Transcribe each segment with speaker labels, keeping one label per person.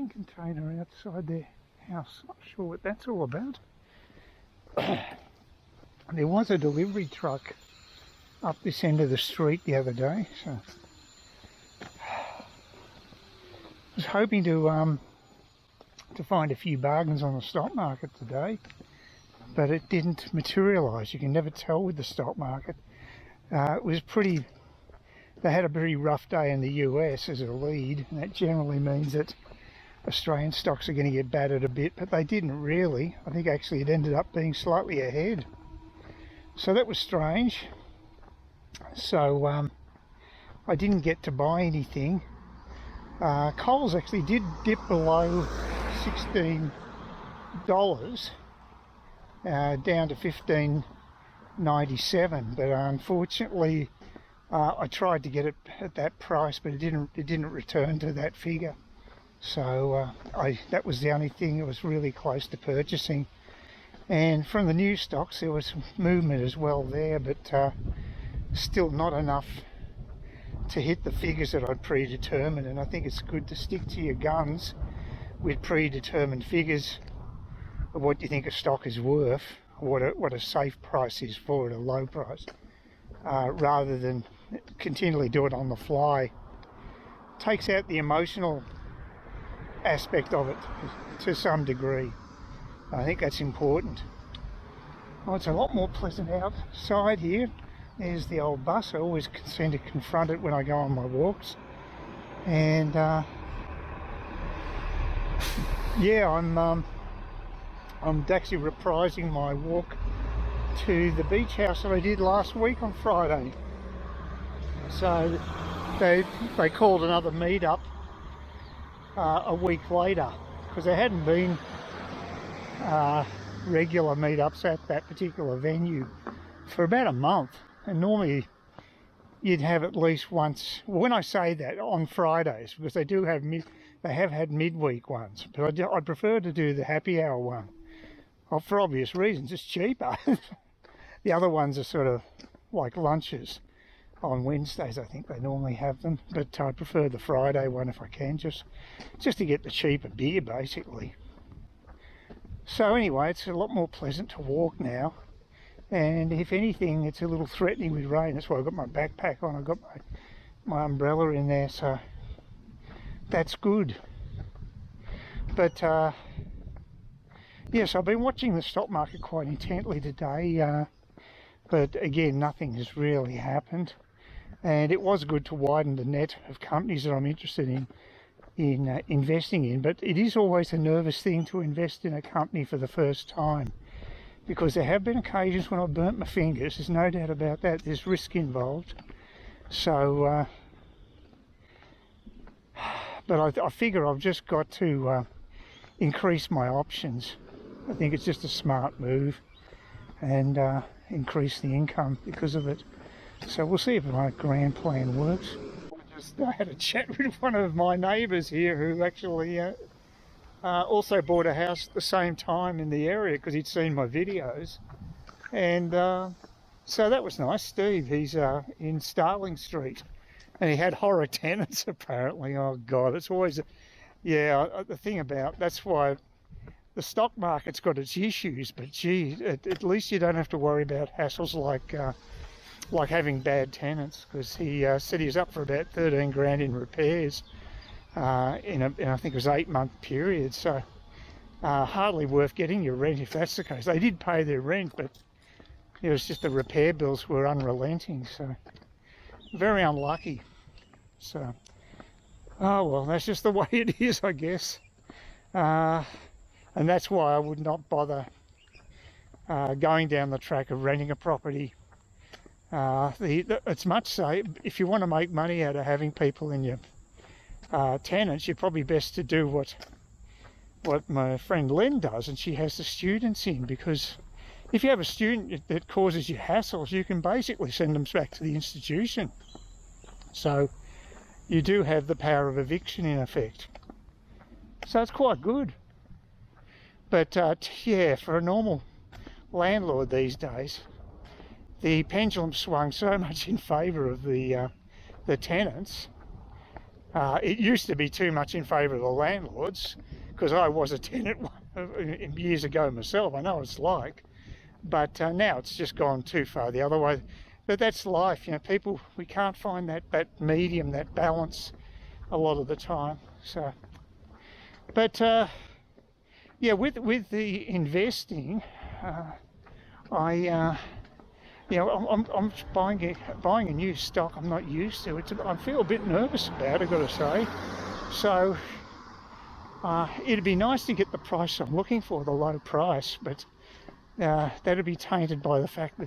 Speaker 1: shipping container outside their house. Not sure what that's all about. There was a delivery truck up this end of the street the other day, so I was hoping to find a few bargains on the stock market today, but it didn't materialise. You can never tell with the stock market. It was pretty. They had a very rough day in the US as a lead, and that generally means that Australian stocks are going to get battered a bit, but they didn't really. I think actually it ended up being slightly ahead. So that was strange. So I didn't get to buy anything. Coles actually did dip below $16, down to $15.97, but unfortunately I tried to get it at that price, but it didn't return to that figure. So that was the only thing that was really close to purchasing. And from the new stocks there was some movement as well there, but still not enough to hit the figures that I'd predetermined. And I think it's good to stick to your guns with predetermined figures of what you think a stock is worth, what a safe price is for it, a low price, rather than continually do it on the fly. Takes out the emotional aspect of it to some degree. I think that's important. Well, it's a lot more pleasant outside here. There's the old bus. I always seem to confront it when I go on my walks. And yeah, I'm actually reprising my walk to the beach house that I did last week on Friday. So they called another meetup a week later, because there hadn't been regular meetups at that particular venue for about a month. And normally you'd have at least once. Well, when I say that, on Fridays, because they have had midweek ones, but I prefer to do the happy hour one. Well, for obvious reasons, it's cheaper. The other ones are sort of like lunches on Wednesdays. I think they normally have them, but I prefer the Friday one if I can, just to get the cheaper beer basically. So anyway, it's a lot more pleasant to walk now, and if anything it's a little threatening with rain. That's why I've got my backpack on. I've got my umbrella in there, so that's good. But yes, I've been watching the stock market quite intently today, but again, nothing has really happened. And it was good to widen the net of companies that I'm interested in investing in. But it is always a nervous thing to invest in a company for the first time, because there have been occasions when I've burnt my fingers. There's no doubt about that. There's risk involved. So, but I figure I've just got to increase my options. I think it's just a smart move, and increase the income because of it. So we'll see if my grand plan works. I had a chat with one of my neighbours here who actually also bought a house at the same time in the area because he'd seen my videos. And so that was nice. Steve, he's in Starling Street, and he had horror tenants apparently. Oh God, it's always, yeah, the thing about, that's why the stock market's got its issues, but gee, at least you don't have to worry about hassles like having bad tenants, because he said he was up for about 13 grand in repairs in I think it was 8-month period. So hardly worth getting your rent if that's the case. They did pay their rent, but it was just the repair bills were unrelenting, so very unlucky. So oh well, that's just the way it is, I guess. And that's why I would not bother going down the track of renting a property. It's much safe. If you want to make money out of having people in your tenants, you're probably best to do what my friend Len does, and she has the students in, because if you have a student that causes you hassles, you can basically send them back to the institution. So you do have the power of eviction in effect. So it's quite good. But yeah, for a normal landlord these days, the pendulum swung so much in favour of the tenants It used to be too much in favour of the landlords, because I was a tenant years ago myself. I know what it's like, but now it's just gone too far the other way. But that's life, you know. People, we can't find that medium, that balance, a lot of the time. So, but yeah, with the investing, I'm buying a new stock I'm not used to. I feel a bit nervous about it, I've got to say. So it'd be nice to get the price I'm looking for, the low price, but that'd be tainted by the fact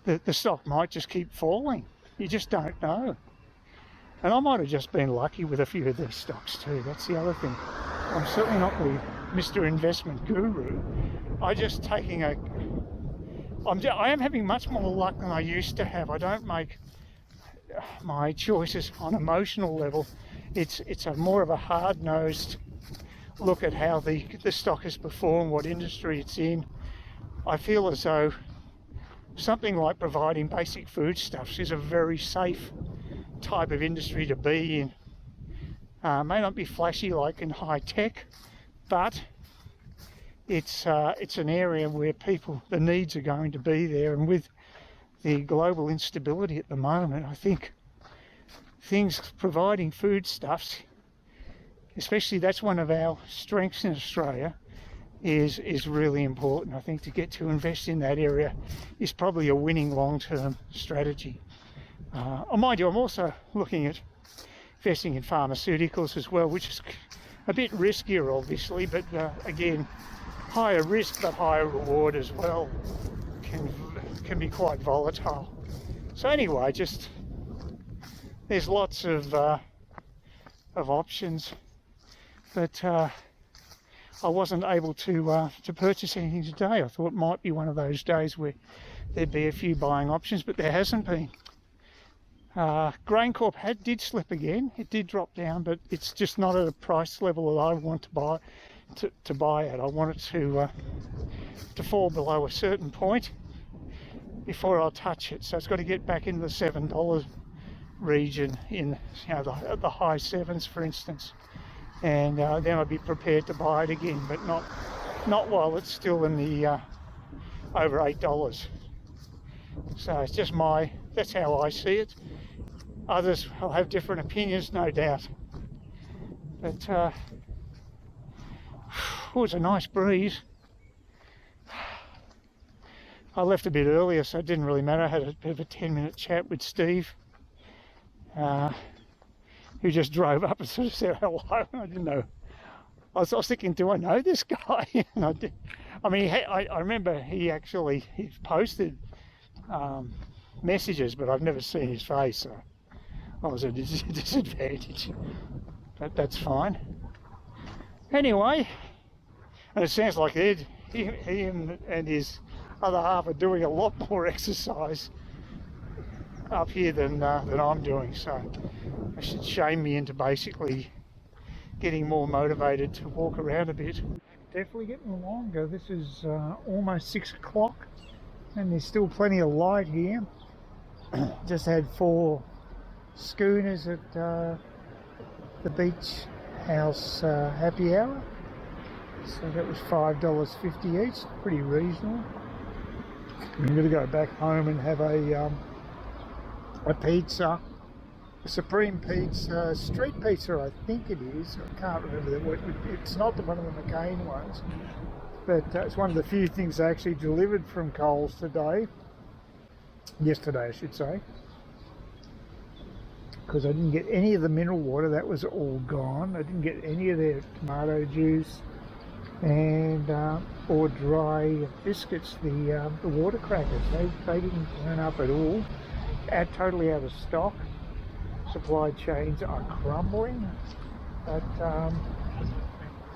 Speaker 1: that the stock might just keep falling. You just don't know. And I might have just been lucky with a few of these stocks too. That's the other thing. I'm certainly not the Mr. Investment Guru. I am having much more luck than I used to have. I don't make my choices on emotional level. It's a more of a hard-nosed look at how the stock has performed, what industry it's in. I feel as though something like providing basic foodstuffs is a very safe type of industry to be in. May not be flashy like in high tech, but it's an area where the needs are going to be there, and with the global instability at the moment, I think providing foodstuffs, especially that's one of our strengths in Australia, is really important. I think to get to invest in that area is probably a winning long-term strategy. Mind you, I'm also looking at investing in pharmaceuticals as well, which is a bit riskier obviously, but again, higher risk but higher reward as well. Can be quite volatile. So anyway, just there's lots of options, but I wasn't able to purchase anything today. I thought it might be one of those days where there'd be a few buying options, but there hasn't been. GrainCorp did slip again. It did drop down, but it's just not at a price level that I want to buy at. I want it to fall below a certain point before I'll touch it. So it's got to get back into the $7 region, in the high sevens, for instance, and then I'll be prepared to buy it again, but not while it's still in the over $8. So it's just that's how I see it. Others will have different opinions, no doubt. But it was a nice breeze. I left a bit earlier, so it didn't really matter. I had a bit of a 10-minute chat with Steve, who just drove up and sort of said hello. I didn't know. I was thinking, do I know this guy? And I remember he posted messages, but I've never seen his face, so I was at a disadvantage. But that's fine. Anyway, and it sounds like he and his other half are doing a lot more exercise up here than I'm doing, so it should shame me into basically getting more motivated to walk around a bit. Definitely getting longer. This is almost 6 o'clock and there's still plenty of light here. Just had 4 schooners at the beach house happy hour, so that was $5.50 each, pretty reasonable. I'm going to go back home and have a pizza, a Supreme Pizza, street pizza I think it is. I can't remember it's not one of the McCain ones, but it's one of the few things I actually delivered from Coles yesterday I should say, because I didn't get any of the mineral water. That was all gone. I didn't get any of their tomato juice and or dry biscuits, the water crackers. They didn't turn up at all. Totally out of stock. Supply chains are crumbling, but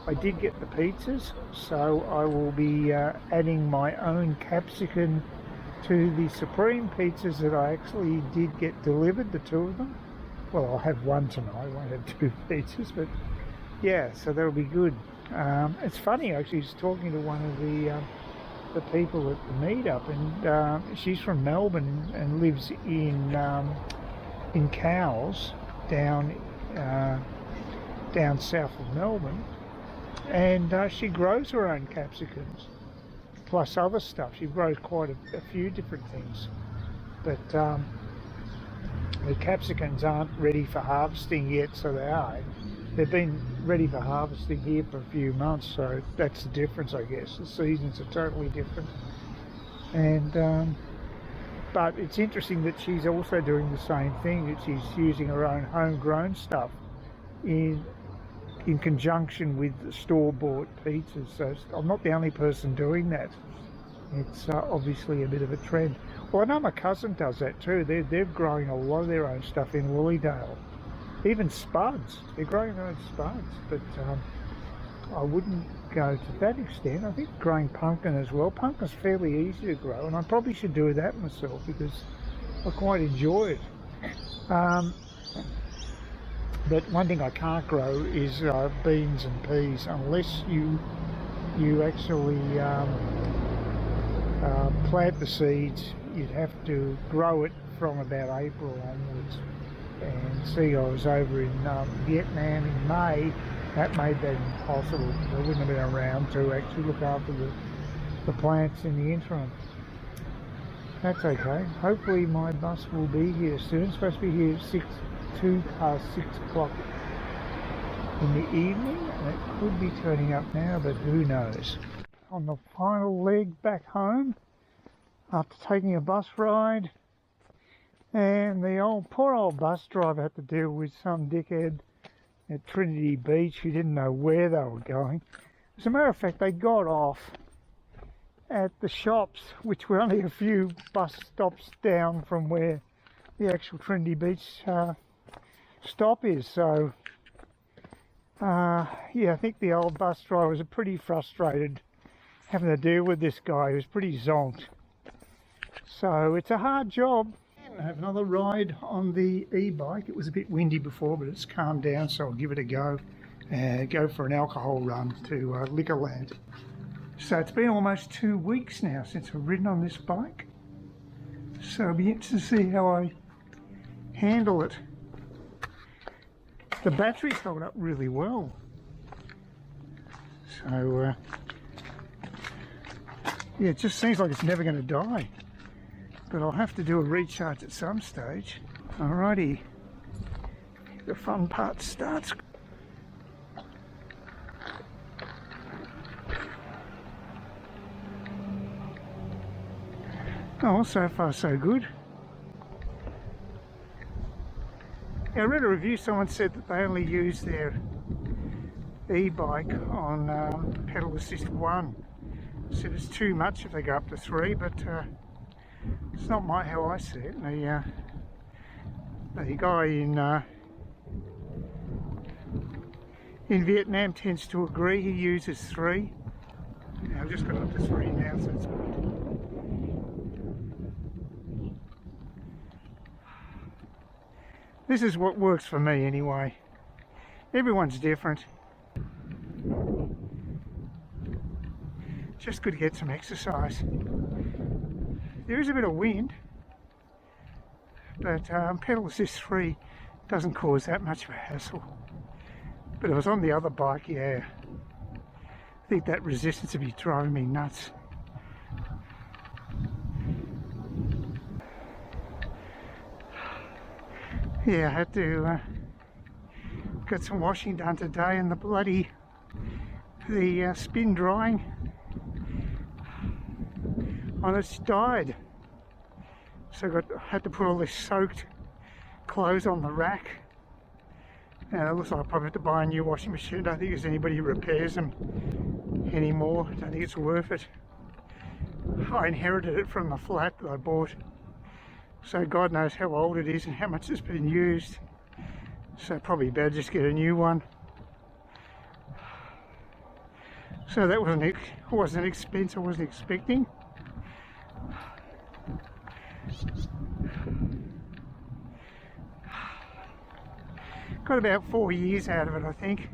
Speaker 1: I did get the pizzas, so I will be adding my own capsicum to the Supreme pizzas that I actually did get delivered, the 2 of them. Well, I'll have one tonight, I won't have 2 pizzas, but yeah, so that'll be good. It's funny, actually, I was talking to one of the people at the meetup, and she's from Melbourne and lives in Cowes, down down south of Melbourne, and she grows her own capsicums, plus other stuff. She grows quite a few different things, but the capsicums aren't ready for harvesting yet, so they are. They've been ready for harvesting here for a few months, so that's the difference, I guess. The seasons are totally different. And but it's interesting that she's also doing the same thing, that she's using her own homegrown stuff in conjunction with the store-bought pizzas. So I'm not the only person doing that. It's obviously a bit of a trend. Well, I know my cousin does that too. They're growing a lot of their own stuff in Lilydale. Even spuds. They're growing their own spuds. But I wouldn't go to that extent. I think growing pumpkin as well. Pumpkin's fairly easy to grow, and I probably should do that myself because I quite enjoy it. But one thing I can't grow is beans and peas unless you actually plant the seeds. You'd have to grow it from about April onwards. And see, I was over in Vietnam in May. That made that impossible because I wouldn't have been around to actually look after the plants in the interim. That's okay. Hopefully my bus will be here soon. It's supposed to be here at 6 o'clock in the evening. And it could be turning up now, but who knows. On the final leg back home after taking a bus ride. And the poor old bus driver had to deal with some dickhead at Trinity Beach who didn't know where they were going. As a matter of fact, they got off at the shops, which were only a few bus stops down from where the actual Trinity Beach stop is. So, yeah, I think the old bus driver was pretty frustrated having to deal with this guy who was pretty zonked. So it's a hard job. I have another ride on the e-bike. It was a bit windy before, but it's calmed down, so I'll give it a go. Go for an alcohol run to Liquorland. So it's been almost 2 weeks now since I've ridden on this bike. So I'll be interested to see how I handle it. The battery's held up really well. So, yeah, it just seems like it's never going to die. But I'll have to do a recharge at some stage. Alrighty, the fun part starts. Oh, so far so good. I read a review, someone said that they only use their e-bike on pedal assist 1. Said it's too much if they go up to 3, but it's not how I see it. The guy in Vietnam tends to agree. He uses 3. Yeah, I've just got up to 3 now, so it's good. This is what works for me anyway. Everyone's different. Just good to get some exercise. There is a bit of wind, but pedal assist 3 doesn't cause that much of a hassle. But if I was on the other bike, yeah, I think that resistance would be driving me nuts. Yeah, I had to get some washing done today, and the spin drying on it's died. So I had to put all this soaked clothes on the rack. And it looks like I probably have to buy a new washing machine. I don't think there's anybody who repairs them anymore. I don't think it's worth it. I inherited it from the flat that I bought. So God knows how old it is and how much it's been used. So probably better just get a new one. So that wasn't an expense I wasn't expecting. Got about 4 years out of it, I think.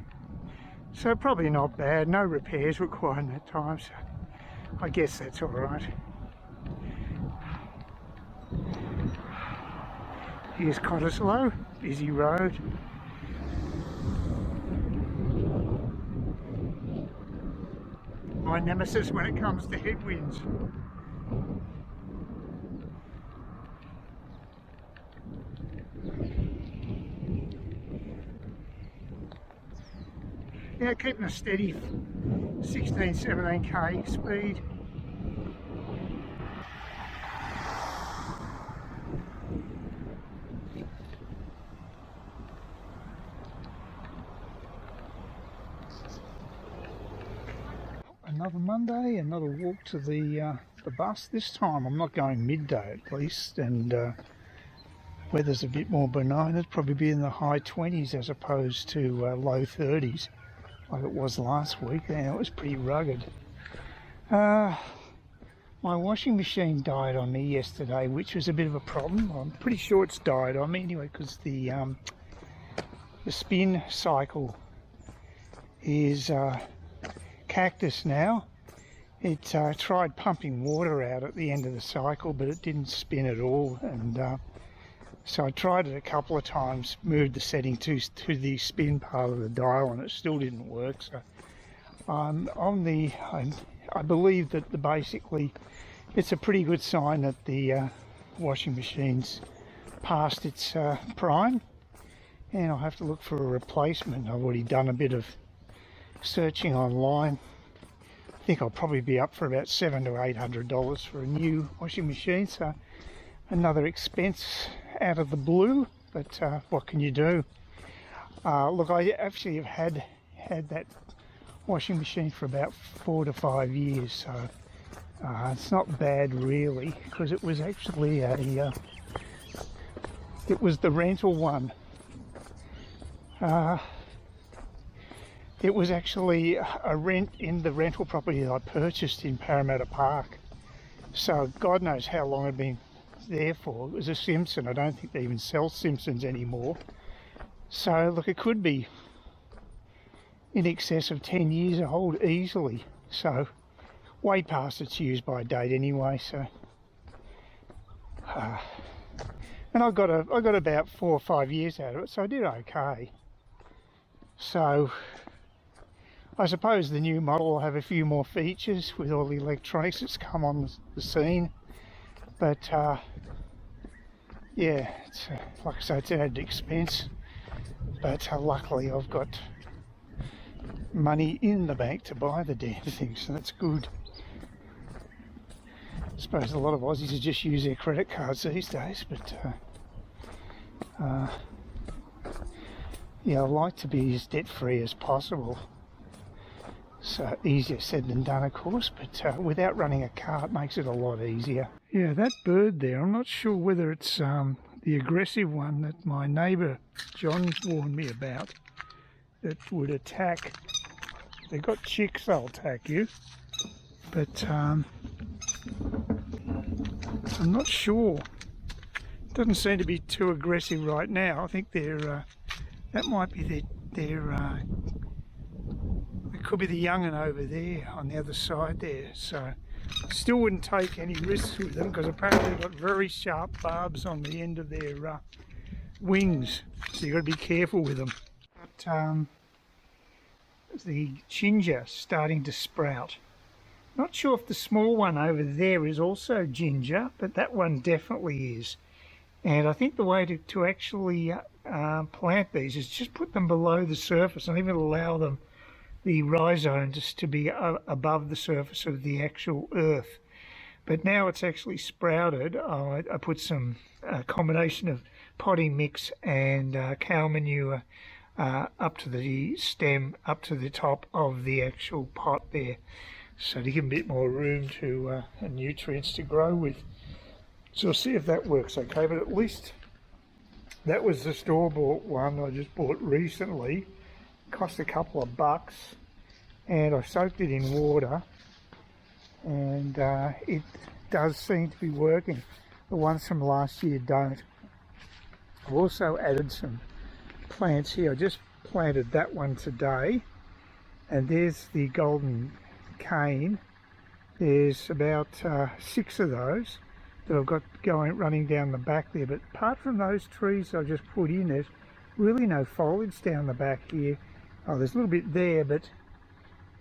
Speaker 1: So probably not bad. No repairs required in that time, so I guess that's all right. Here's Cottesloe, busy road. my nemesis when it comes to headwinds. Yeah, keeping a steady 16, 17k speed. Another Monday, another walk to the bus. This time I'm not going midday at least, and weather's a bit more benign. It'd probably be in the high 20s as opposed to low 30s like it was last week. Yeah, it was pretty rugged. My washing machine died on me yesterday, which was a bit of a problem. I'm pretty sure it's died on me anyway, because the spin cycle is cactus now. It tried pumping water out at the end of the cycle, but it didn't spin at all, and so I tried it a couple of times, moved the setting to the spin part of the dial, and it still didn't work. So I believe that basically it's a pretty good sign that the washing machine's past its prime, and I'll have to look for a replacement. I've already done a bit of searching online. I think I'll probably be up for about $700 to $800 for a new washing machine, so another expense out of the blue, but what can you do? Look, I actually have had that washing machine for about 4 to 5 years, so it's not bad really, because it was actually it was the rental one. It was actually a rent in the rental property that I purchased in Parramatta Park. So God knows how long I'd been there for. It was a Simpson. I don't think they even sell Simpsons anymore. So look, it could be in excess of 10 years old easily. So way past its use by date anyway. So and I got about 4 or 5 years out of it, so I did okay. So I suppose the new model will have a few more features with all the electronics that's come on the scene, but yeah, it's like I say, it's an added expense, but luckily I've got money in the bank to buy the damn thing, so that's good. I suppose a lot of Aussies just use their credit cards these days, but yeah, I like to be as debt free as possible. So easier said than done, of course, but without running a car it makes it a lot easier. Yeah, that bird there, I'm not sure whether it's the aggressive one that my neighbour John warned me about that would attack. They've got chicks, they'll attack you, but I'm not sure. It doesn't seem to be too aggressive right now. I think they're that might be their it could be the young'un over there on the other side there. So still wouldn't take any risks with them, because apparently they've got very sharp barbs on the end of their wings, so you've got to be careful with them. But the ginger starting to sprout. Not sure if the small one over there is also ginger, but that one definitely is. And I think the way to actually plant these is just put them below the surface and even allow them, the rhizomes, to be above the surface of the actual earth. But now it's actually sprouted. I put some combination of potting mix and cow manure up to the stem, up to the top of the actual pot there, so to give them a bit more room to and nutrients to grow with. So I'll see if that works okay, but at least that was the store-bought one I just bought recently. Cost a couple of bucks, and I soaked it in water, and it does seem to be working. The ones from last year don't. I've also added some plants here. I just planted that one today, and there's the golden cane. There's about 6 of those that I've got running down the back there, but apart from those trees I just put in, there's really no foliage down the back here. Oh, there's a little bit there, but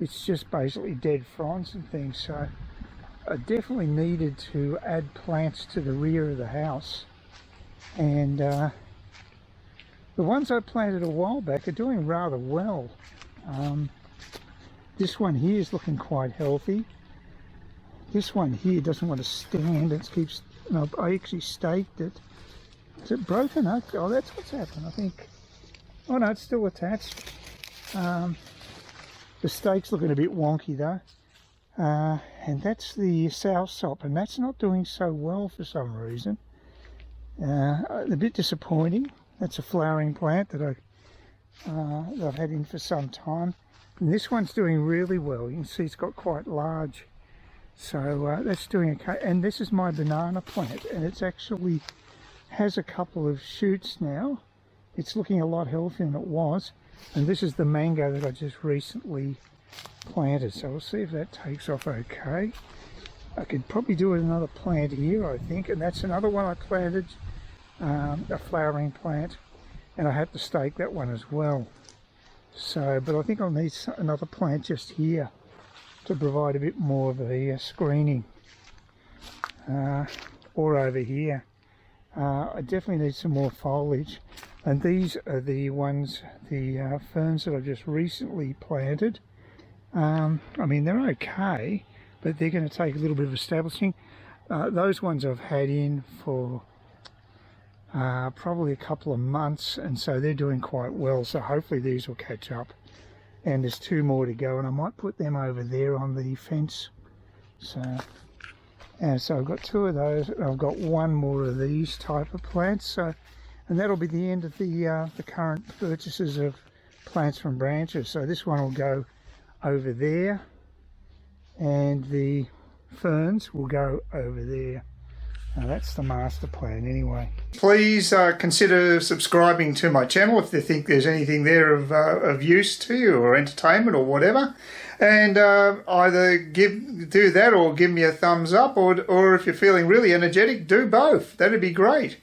Speaker 1: it's just basically dead fronds and things. So I definitely needed to add plants to the rear of the house, and the ones I planted a while back are doing rather well. This one here is looking quite healthy. This one here doesn't want to stand. It keeps. No, I actually staked it. Is it broken up? Oh, that's what's happened, I think. Oh no, it's still attached. The stake's looking a bit wonky though. And that's the soursop, and that's not doing so well for some reason. A bit disappointing. That's a flowering plant that I've had in for some time. And this one's doing really well. You can see it's got quite large. So that's doing okay. And this is my banana plant, and it's actually has a couple of shoots now. It's looking a lot healthier than it was. And this is the mango that I just recently planted. So we'll see if that takes off okay. I could probably do another plant here, I think. And that's another one I planted, a flowering plant. And I had to stake that one as well. So, but I think I'll need another plant just here to provide a bit more of a screening, or over here. I definitely need some more foliage, and these are the ones, the ferns that I've just recently planted. I mean, they're okay, but they're going to take a little bit of establishing. Those ones I've had in for probably a couple of months, and so they're doing quite well, so hopefully these will catch up. And there's 2 more to go, and I might put them over there on the fence. So I've got 2 of those, and I've got 1 more of these type of plants. So, and that'll be the end of the current purchases of plants from branches. So this one will go over there, and the ferns will go over there. Now that's the master plan anyway. Please consider subscribing to my channel if you think there's anything there of use to you, or entertainment or whatever. And either do that or give me a thumbs up, or if you're feeling really energetic, do both. That'd be great.